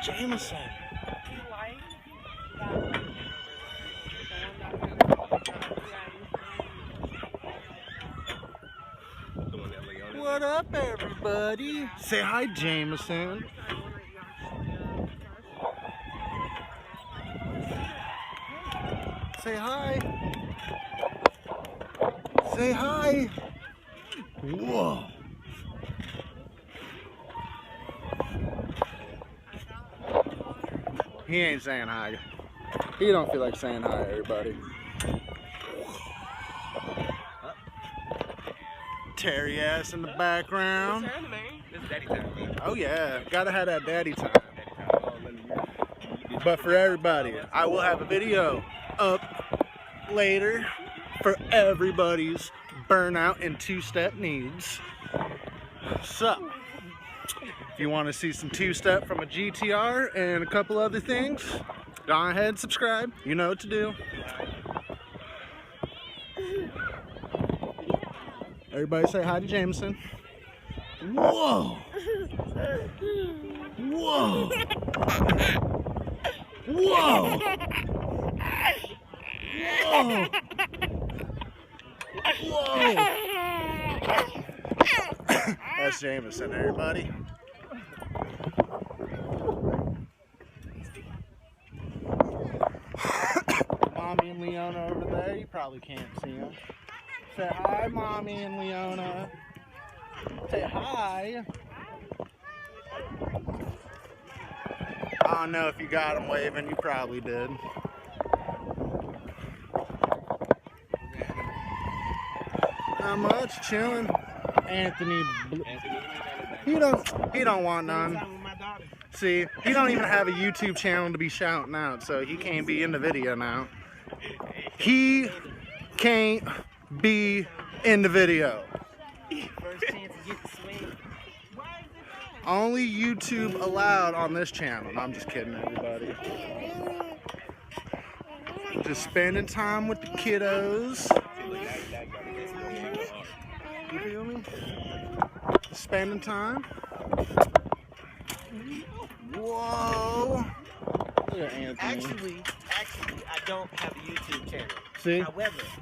Jameson. What up, everybody? Say hi, Jameson. Say hi. Say hi. Whoa. He ain't saying hi. He don't feel like saying hi, everybody. Terry ass in the background. This is daddy time. Oh yeah, gotta have that daddy time. But for everybody, I will have a video up later for everybody's burnout and two-step needs. So, if you want to see some two-step from a GTR and a couple other things, go ahead and subscribe. You know what to do. Everybody say hi to Jameson. Whoa! Whoa! Whoa! Whoa! Whoa! That's Jameson, everybody. Mommy and Leona over there, you probably can't see them. Say hi, Mommy and Leona. Say hi. I don't know if you got them waving, you probably did. Not much, chilling. Anthony, he don't want none. See, he don't even have a YouTube channel to be shouting out, so he can't be in the video now. He can't be in the video. First chance to get the swing. Only YouTube allowed on this channel. No, I'm just kidding, everybody. Just spending time with the kiddos. You feel me? Spending time. Whoa. Look at Anthony. Actually, I don't have a YouTube channel. See?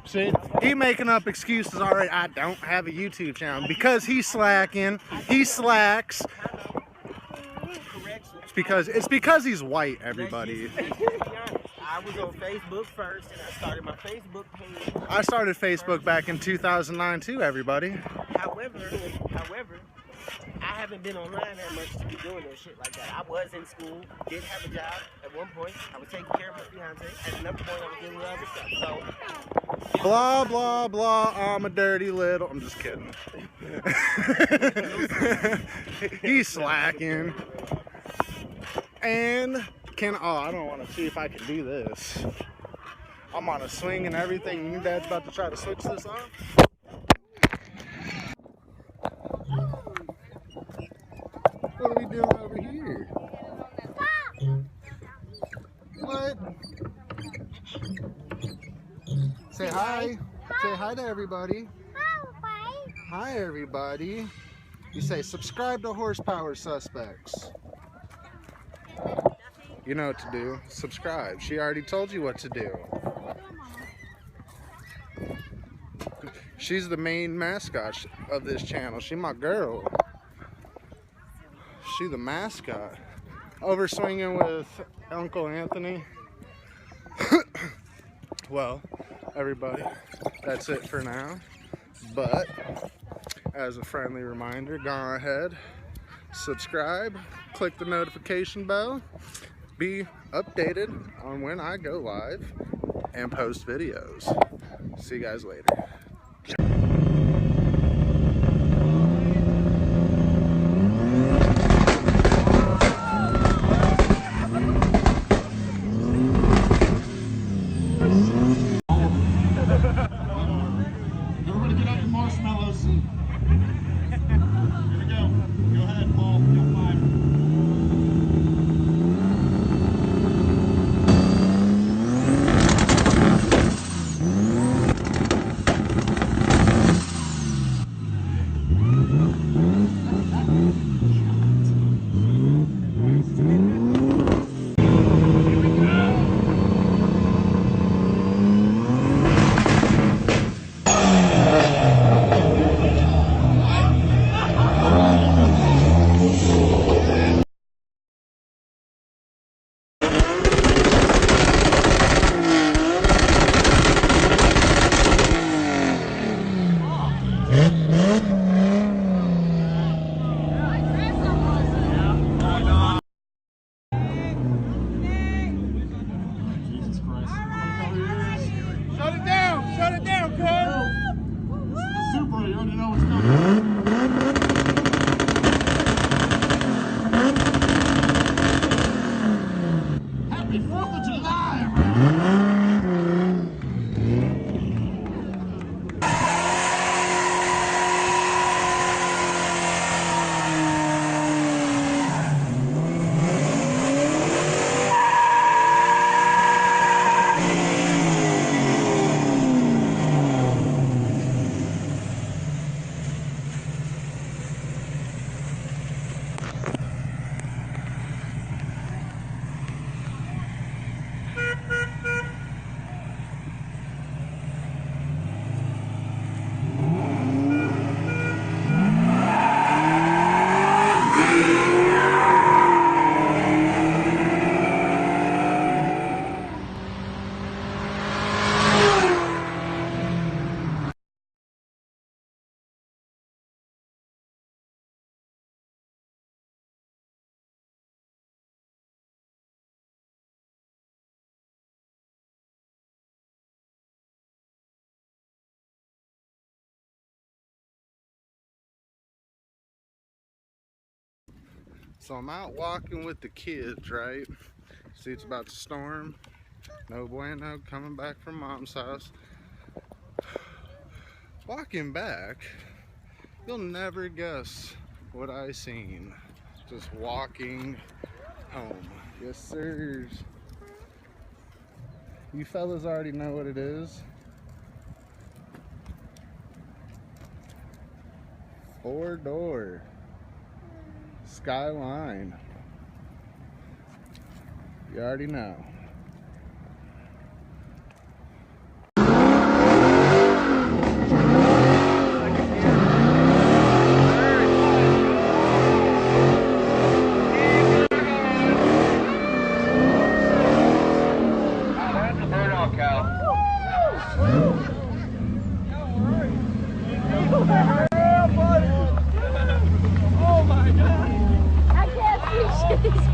See? He making up excuses already. I don't have a YouTube channel because he's slacking. He slacks. It's because he's white, everybody. I was on Facebook first, and I started my Facebook page. I started Facebook back in 2009 too, everybody. However, I haven't been online that much to be doing no shit like that. I was in school, did have a job at one point. I was taking care of my fiance. At another point, I was doing other stuff. So, blah, blah, blah, I'm a dirty little... I'm just kidding. He's slacking. And I don't want to see if I can do this. I'm on a swing and everything. Your dad's about to try to switch this off. What are we doing over here? What? Say hi. Say hi to everybody. Hi, everybody. You say subscribe to HorsePowerSuspectz. You know what to do. Subscribe. She already told you what to do. She's the main mascot of this channel. She my girl. She the mascot. Over swinging with Uncle Anthony. Well, everybody, that's it for now. But as a friendly reminder, go ahead, subscribe, click the notification bell. Be updated on when I go live and post videos. See you guys later. Everybody get out your marshmallows. Here we go. Go ahead, Paul. Go 5. Shut it down, cuz. Supra, you already know what's coming. Happy 4th of July, everyone. So I'm out walking with the kids, right? See, it's about to storm. No bueno, coming back from mom's house. Walking back, you'll never guess what I seen. Just walking home. Yes, sirs. You fellas already know what it is. 4-door Skyline. You already know.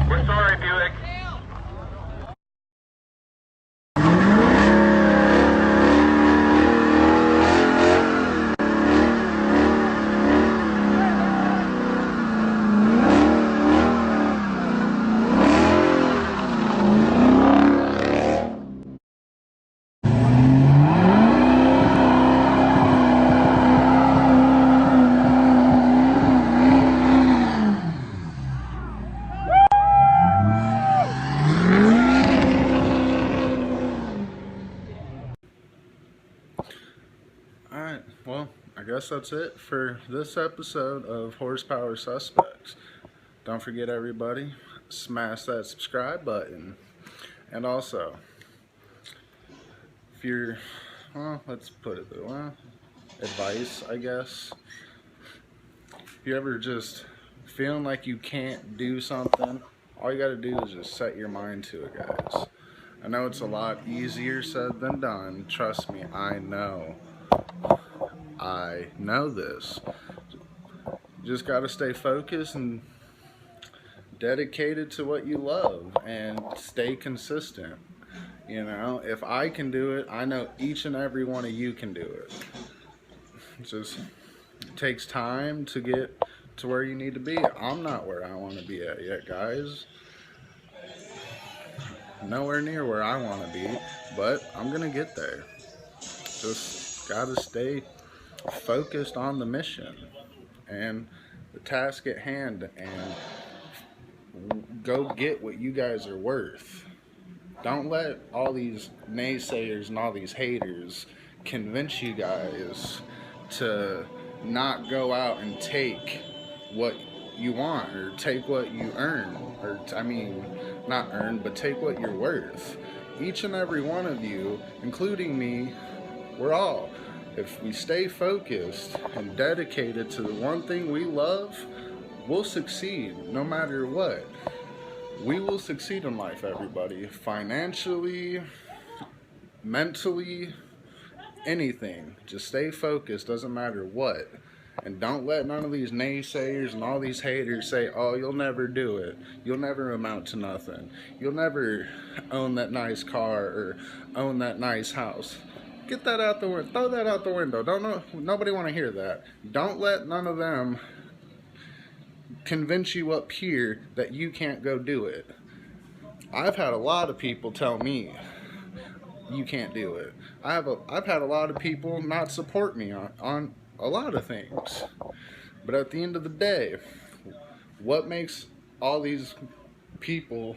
We're sorry, Buick. Alright, well, I guess that's it for this episode of Horsepower Suspects. Don't forget, everybody, smash that subscribe button. And also, if you're, well, let's put it this way, advice, I guess. If you ever just feeling like you can't do something, all you gotta do is just set your mind to it, guys. I know it's a lot easier said than done. Trust me, I know. I know this. You just got to stay focused and dedicated to what you love and stay consistent. You know, if I can do it, I know each and every one of you can do it. It takes time to get to where you need to be. I'm not where I want to be at yet, guys. Nowhere near where I want to be, but I'm going to get there. Just got to stay focused on the mission and the task at hand and go get what you guys are worth. Don't let all these naysayers and all these haters convince you guys to not go out and take what you want or take what you earn, or I mean not earn, but take what you're worth. Each and every one of you, including me, we're all, if we stay focused and dedicated to the one thing we love, we'll succeed no matter what. We will succeed in life, everybody. Financially, mentally, anything. Just stay focused, doesn't matter what. And don't let none of these naysayers and all these haters say, oh, you'll never do it. You'll never amount to nothing. You'll never own that nice car or own that nice house. Get that out the window. Throw that out the window. Nobody want to hear that. Don't let none of them convince you up here that you can't go do it. I've had a lot of people tell me you can't do it. I've had a lot of people not support me on a lot of things. But at the end of the day, what makes all these people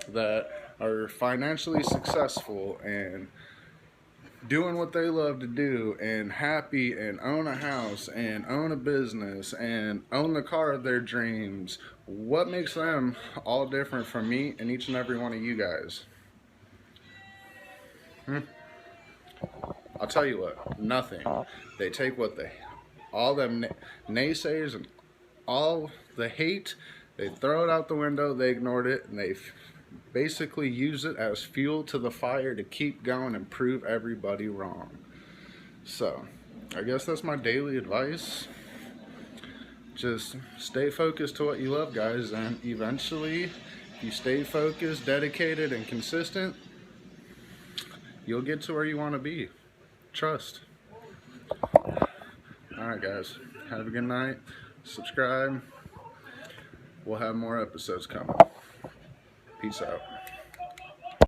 that are financially successful and doing what they love to do and happy and own a house and own a business and own the car of their dreams, what makes them all different from me and each and every one of you guys? I'll tell you what, nothing. They take what all them naysayers and all the hate, they throw it out the window, they ignored it, and they basically use it as fuel to the fire to keep going and prove everybody wrong. So, I guess that's my daily advice. Just stay focused to what you love, guys, and eventually, if you stay focused, dedicated, and consistent, you'll get to where you want to be. Trust. Alright, guys, have a good night. Subscribe. We'll have more episodes coming. Peace out.